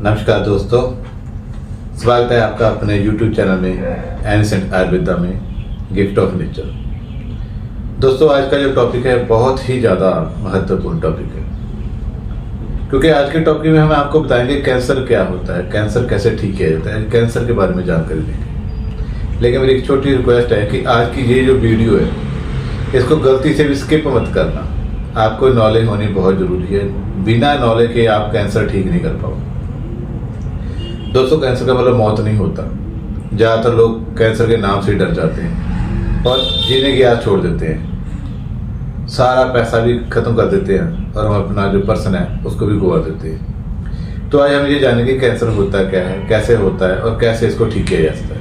नमस्कार दोस्तों, स्वागत है आपका अपने YouTube चैनल में एनिसेंट आयुर्वेदा में गिफ्ट ऑफ नेचर। दोस्तों, आज का जो टॉपिक है बहुत ही ज़्यादा महत्वपूर्ण टॉपिक है, क्योंकि आज के टॉपिक में हम आपको बताएंगे कैंसर क्या होता है, कैंसर कैसे ठीक किया जाता है, कैंसर के बारे में जानकारी देंगे। लेकिन मेरी एक छोटी रिक्वेस्ट है कि आज की ये जो वीडियो है इसको गलती से भी स्किप मत करना। आपको नॉलेज होनी बहुत ज़रूरी है, बिना नॉलेज के आप कैंसर ठीक नहीं कर पाओ। दोस्तों, कैंसर का मतलब मौत नहीं होता। ज़्यादातर लोग कैंसर के नाम से डर जाते हैं और जीने की आस छोड़ देते हैं, सारा पैसा भी खत्म कर देते हैं और हम अपना जो पर्सन है उसको भी गवा देते हैं। तो आज हम ये जानेंगे कैंसर होता क्या है, कैसे होता है और कैसे इसको ठीक किया जा सकता है।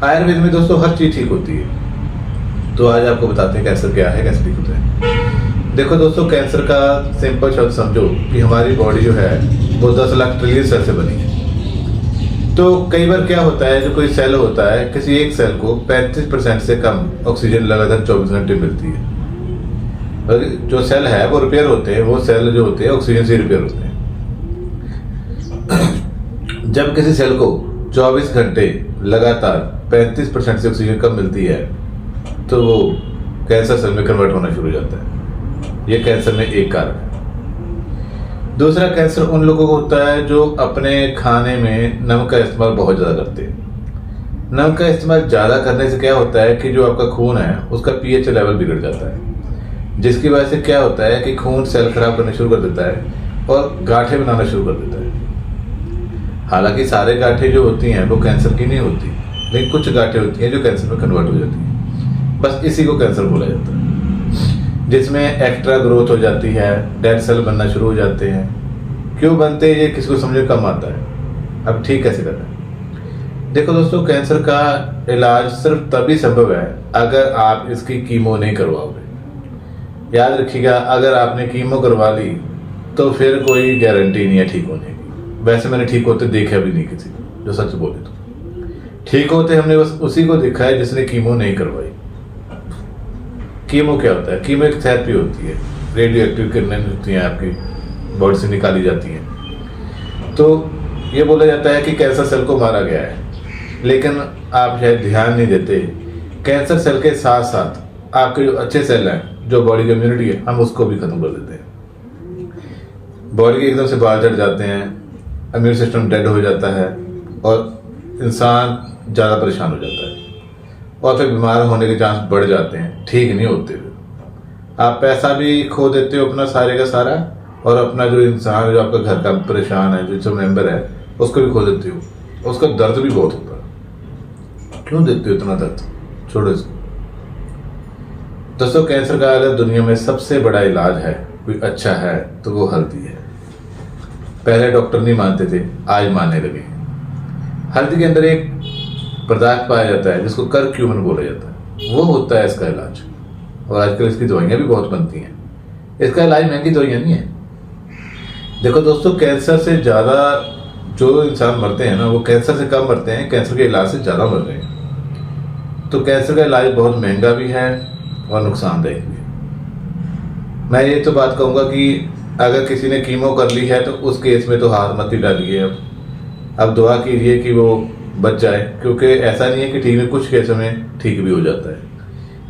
आयुर्वेद में दोस्तों हर चीज़ ठीक होती है। तो आज आपको बताते हैं कैंसर क्या है, कैसे ठीक होता है। देखो दोस्तों, कैंसर का सिंपल शब्द समझो कि हमारी बॉडी जो है वो 10 लाख ट्रिलियन सेल से बनी है। तो कई बार क्या होता है, जो कोई सेल होता है, किसी एक सेल को 35% से कम ऑक्सीजन लगातार 24 घंटे मिलती है। और जो सेल है वो रिपेयर होते हैं, वो सेल जो होते हैं ऑक्सीजन से रिपेयर होते हैं। जब किसी सेल को 24 घंटे लगातार 35% से ऑक्सीजन कम मिलती है तो वो कैंसर सेल में कन्वर्ट होना शुरू हो जाता है। ये कैंसर में एक कारण है। दूसरा, कैंसर उन लोगों को होता है जो अपने खाने में नमक का इस्तेमाल बहुत ज़्यादा करते हैं। नमक का इस्तेमाल ज़्यादा करने से क्या होता है कि जो आपका खून है उसका पीएच लेवल बिगड़ जाता है, जिसकी वजह से क्या होता है कि खून सेल खराब करना शुरू कर देता है और गांठें बनाना शुरू कर देता है। हालांकि सारे गांठें जो होती हैं वो कैंसर की नहीं होती, लेकिन कुछ गांठें होती हैं जो कैंसर में कन्वर्ट हो जाती हैं। बस इसी को कैंसर बोला जाता है, जिसमें एक्स्ट्रा ग्रोथ हो जाती है, डेड सेल बनना शुरू हो जाते हैं। क्यों बनते हैं ये किसी को समझ कम आता है। अब ठीक कैसे करना है। देखो दोस्तों, कैंसर का इलाज सिर्फ तभी संभव है अगर आप इसकी कीमो नहीं करवाओगे। याद रखिएगा, अगर आपने कीमो करवा ली तो फिर कोई गारंटी नहीं है ठीक होने की। वैसे मैंने ठीक होते देखा भी नहीं किसी को, जो सच बोले तो। ठीक होते हमने बस उसी को देखा है जिसने कीमो नहीं करवाई। कीमो क्या होता है? कीमो एक थेरेपी होती है, रेडियो एक्टिव किरणें होती हैं आपकी बॉडी से निकाली जाती हैं। तो ये बोला जाता है कि कैंसर सेल को मारा गया है, लेकिन आप शायद ध्यान नहीं देते। कैंसर सेल के साथ साथ आपके जो अच्छे सेल हैं, जो बॉडी की इम्यूनिटी है, हम उसको भी खत्म कर देते हैं। बॉडी के एकदम से बाल झड़ जाते हैं, इम्यून सिस्टम डेड हो जाता है और इंसान ज़्यादा परेशान हो जाता है और फिर बीमार होने के चांस बढ़ जाते हैं, ठीक नहीं होते। आप पैसा भी खो देते हो अपना सारे का सारा, और अपना जो इंसान जो आपका घर का परेशान है, जो मेंबर है, उसको भी खो देते हो। उसका दर्द भी बहुत होता है। क्यों देते हो इतना दर्द? छोड़ो इसको। दोस्तों, कैंसर का अगर दुनिया में सबसे बड़ा इलाज है, कोई अच्छा है, तो वो हल्दी है। पहले डॉक्टर नहीं मानते थे, आज मानने लगे। हल्दी के अंदर एक पदार्थ पाया जाता है जिसको करक्यूमिन बोला जाता है, वो होता है इसका इलाज। और आजकल इसकी दवाइयाँ भी बहुत बनती हैं। इसका इलाज महंगी दवाइयाँ नहीं है। देखो दोस्तों, कैंसर से ज़्यादा जो इंसान मरते हैं ना, वो कैंसर से कम मरते हैं, कैंसर के इलाज से ज़्यादा मर रहे हैं। तो कैंसर का इलाज बहुत महंगा भी है और नुकसानदायक भी है। मैं ये तो बात कहूँगा कि अगर किसी ने कीमो कर ली है तो उस केस में तो हाथ मत ही डालिए। अब दुआ कीजिए कि वो बच जाए, क्योंकि ऐसा नहीं है कि ठीक में कुछ केसों में ठीक भी हो जाता है,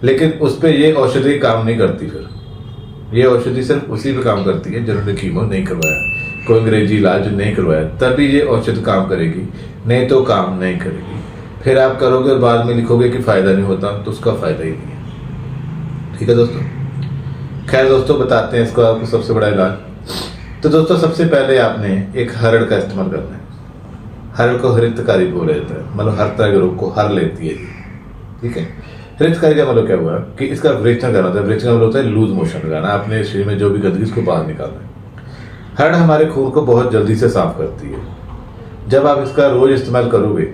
लेकिन उस पर ये औषधि काम नहीं करती। फिर ये औषधि सिर्फ उसी पे काम करती है जिन्होंने कीमो नहीं करवाया, कोई अंग्रेजी इलाज नहीं करवाया, तभी ये औषधि काम करेगी, नहीं तो काम नहीं करेगी। फिर आप करोगे और बाद में लिखोगे कि फ़ायदा नहीं होता, तो उसका फ़ायदा ही नहीं है। ठीक है दोस्तों। खैर दोस्तों, बताते हैं इसको आपको सबसे बड़ा इलाज। तो दोस्तों, सबसे पहले आपने एक हरड़ का इस्तेमाल करना है। हरड़ को हरितकारी बोला जाता है, मतलब हर तरह के रोग को हर लेती है। ठीक है। हरितकारी का मतलब क्या हुआ कि इसका वृक्षण करना होता है। वृक्षण का मतलब होता है लूज मोशन लगाना, अपने शरीर में जो भी गंदगी उसको बाहर निकालना है। हरड़ हमारे खून को बहुत जल्दी से साफ करती है। जब आप इसका रोज इस्तेमाल करोगे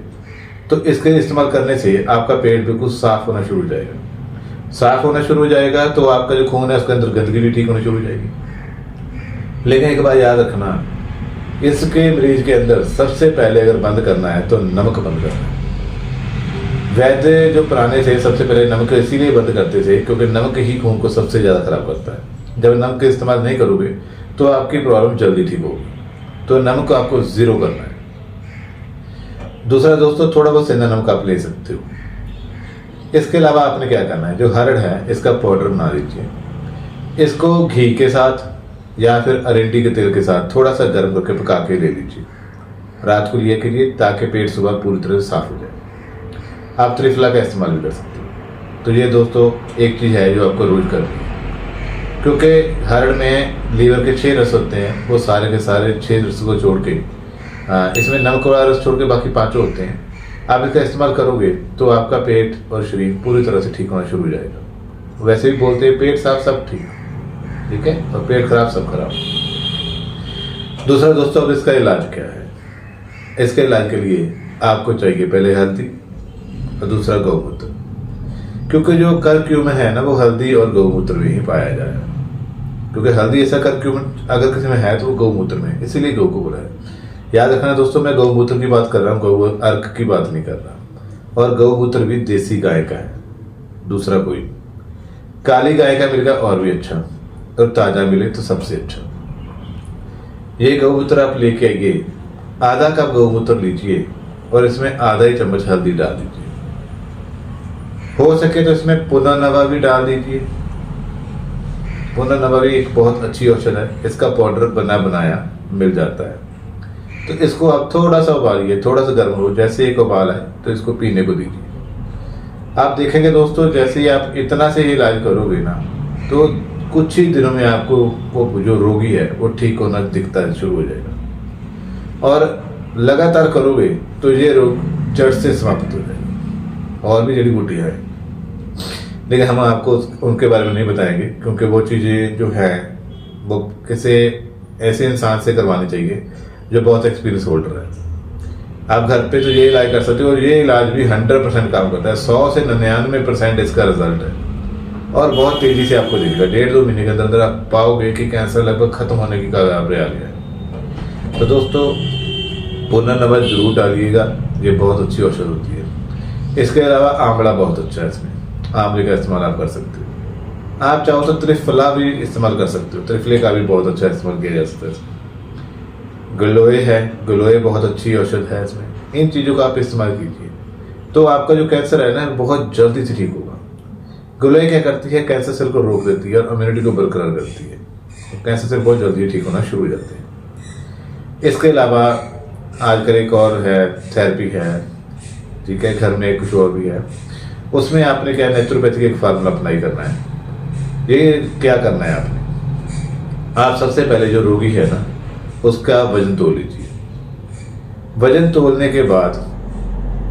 तो इसके इस्तेमाल करने से आपका पेट बिल्कुल साफ होना शुरू हो जाएगा। साफ होना शुरू हो जाएगा तो आपका जो खून है उसके अंदर गंदगी भी ठीक होनी शुरू हो जाएगी। लेकिन एक बात याद रखना, इसके मरीज के अंदर सबसे पहले अगर बंद करना है तो नमक बंद करना है। वैद्य जो पुराने थे सबसे पहले नमक इसीलिए बंद करते थे क्योंकि नमक ही खून को सबसे ज़्यादा खराब करता है। जब नमक का इस्तेमाल नहीं करोगे तो आपकी प्रॉब्लम जल्दी ठीक होगी। तो नमक को आपको 0 करना है। दूसरा दोस्तों, थोड़ा बहुत सेंधा नमक आप ले सकते हो। इसके अलावा आपने क्या करना है, जो हरड़ है इसका पाउडर बना लीजिए। इसको घी के साथ या फिर अरंडी के तेल के साथ थोड़ा सा गर्म करके पका के ले लीजिए। रात को लिया कीजिए ताकि पेट सुबह पूरी तरह से साफ हो जाए। आप त्रिफला का इस्तेमाल भी कर सकते हो। तो ये दोस्तों एक चीज़ है जो आपको रोज करनी है, क्योंकि हरड़ में लीवर के 6 रस होते हैं, वो सारे के सारे 6 रस को छोड़ के इसमें नमक वाला रस छोड़ के बाकी 5 होते हैं। आप इसका इस्तेमाल करोगे तो आपका पेट और शरीर पूरी तरह से ठीक होना शुरू हो जाएगा। वैसे भी बोलते हैं पेट साफ सब ठीक, ठीक है, और पेट खराब सब खराब। दूसरा दोस्तों, अब इसका इलाज क्या है। इसके इलाज के लिए आपको चाहिए पहले हल्दी और दूसरा गौमूत्र, क्योंकि जो कर्क्यूमिन है ना वो हल्दी और गौमूत्र में ही पाया जाएगा। क्योंकि हल्दी ऐसा कर्क्यूमिन अगर किसी में है तो वो गौमूत्र में, इसीलिए गौ को बोला है। याद रखना दोस्तों, मैं गौमूत्र की बात कर रहा हूँ, गौ अर्क की बात नहीं कर रहा। और गौमूत्र भी देसी गाय का है, दूसरा कोई। काली गाय का मिलेगा और भी अच्छा, और ताजा मिले तो सबसे अच्छा। ये गौमूत्र आप लेके आइए, आधा कप गौमूत्र लीजिए और इसमें आधा ही चम्मच हल्दी डाल दीजिए। हो सके तो इसमें पुनर्नवा भी डाल दीजिए। पुनर्नवा भी एक बहुत अच्छी औषध है, इसका पाउडर बना बनाया मिल जाता है। तो इसको आप थोड़ा सा उबालिए, थोड़ा सा गर्म हो, जैसे एक उबाल आए तो इसको पीने को दीजिए। आप देखेंगे दोस्तों, जैसे ही आप इतना से ही इलाज करोगे ना, तो कुछ ही दिनों में आपको वो जो रोगी है वो ठीक होना दिखता शुरू हो जाएगा। और लगातार करोगे तो ये रोग जड़ से समाप्त हो जाएगा। और भी जड़ी बूटियाँ हैं, लेकिन हम आपको उनके बारे में नहीं बताएंगे, क्योंकि वो चीज़ें जो हैं वो किसी ऐसे इंसान से करवानी चाहिए जो बहुत एक्सपीरियंस होल्डर है। आप घर पे तो ये इलाज कर सकते हो, और ये इलाज भी 100% काम करता है। 100 से 99% इसका रिजल्ट है, और बहुत तेजी से आपको दिखेगा। 1.5-2 महीने के अंदर अंदर आप पाओगे कि कैंसर लगभग खत्म होने की कगार पे आ गया है। तो दोस्तों, पुनर्नवा जरूर डालिएगा, ये बहुत अच्छी औषध होती है। इसके अलावा आंवला बहुत अच्छा है, इसमें आंवले का इस्तेमाल आप कर सकते हो। आप चाहो तो त्रिफला भी इस्तेमाल कर सकते हो, त्रिफले का भी बहुत अच्छा इस्तेमाल किया जा सकता है। गलोए है, गलोए बहुत अच्छी औषध है इसमें। इन चीज़ों का आप इस्तेमाल कीजिए तो आपका जो कैंसर है ना बहुत जल्दी से ठीक होगा। गलोए क्या करती है, कैंसर सेल को रोक देती है और इम्यूनिटी को बरकरार करती है। तो कैंसर सेल बहुत जल्दी ठीक होना शुरू हो जाते हैं। इसके अलावा आजकल एक और है, थेरेपी है, ठीक है, घर में कुछ और भी है। उसमें आपने क्या नेचुरोपैथी एक फार्मूला अप्लाई करना है। ये क्या करना है आपने, आप सबसे पहले जो रोगी है ना उसका वजन तोल लीजिए। वजन तोलने के बाद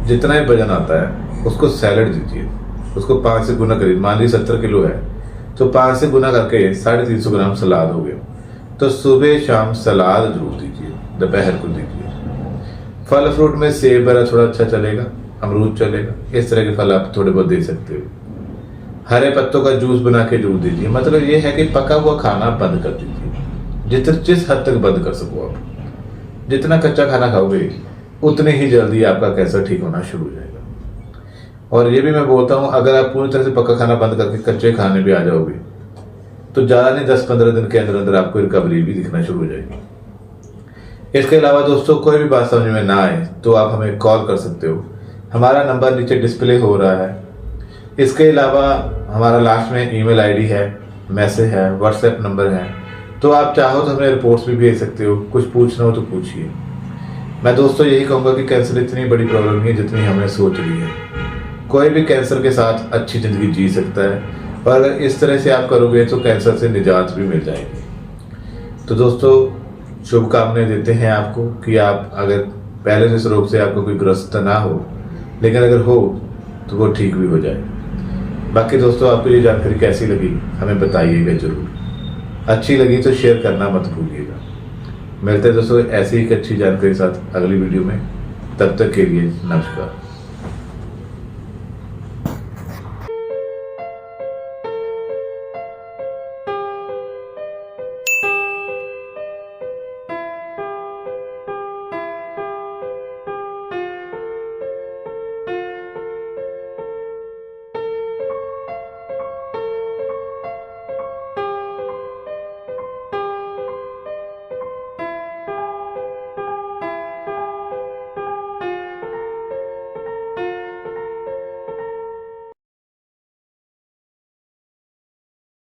जितना ही वजन आता है उसको सैलड दीजिए, उसको 5 से गुना करिए। मान लीजिए 70 किलो है तो 5 से गुना करके 350 ग्राम सलाद हो गया। तो सुबह शाम सलाद जरूर दीजिए, दोपहर को दीजिए। फल फ्रूट में सेब वगैरह थोड़ा अच्छा चलेगा, अमरूद चलेगा, इस तरह के फल आप थोड़े बहुत दे सकते हो। हरे पत्तों का जूस बना के जरूर दीजिए। मतलब ये है कि पका हुआ खाना बंद कर दीजिए, जिस हद तक बंद कर सको आप। जितना कच्चा खाना खाओगे उतने ही जल्दी आपका कैंसर ठीक होना शुरू हो जाएगा। और ये भी मैं बोलता हूँ, अगर आप पूरी तरह से पक्का खाना बंद करके कच्चे खाने भी आ जाओगे तो ज़्यादा नहीं 10-15 दिन के अंदर अंदर आपको रिकवरी भी दिखना शुरू हो जाएगी। इसके अलावा दोस्तों, कोई भी बात समझ में ना आए तो आप हमें कॉल कर सकते हो। हमारा नंबर नीचे डिस्प्ले हो रहा है। इसके अलावा हमारा लास्ट में ईमेल आईडी है, मैसेज है, व्हाट्सएप नंबर है। तो आप चाहो तो हमें रिपोर्ट्स भी भेज सकते हो, कुछ पूछना हो तो पूछिए। मैं दोस्तों यही कहूँगा कि कैंसर इतनी बड़ी प्रॉब्लम नहीं है जितनी हमने सोच ली है। कोई भी कैंसर के साथ अच्छी ज़िंदगी जी सकता है, और अगर इस तरह से आप करोगे तो कैंसर से निजात भी मिल जाएगी। तो दोस्तों, शुभकामनाएं देते हैं आपको कि आप अगर पहले से इस रोग से आपको कोई ग्रस्त ना हो, लेकिन अगर हो तो वो ठीक भी हो जाए। बाकी दोस्तों, आपको ये जानकारी कैसी लगी हमें बताइएगा जरूर। अच्छी लगी तो शेयर करना मत भूलिएगा। मिलते हैं दोस्तों ऐसी ही एक अच्छी जानकारी के साथ अगली वीडियो में। तब तक के लिए नमस्कार।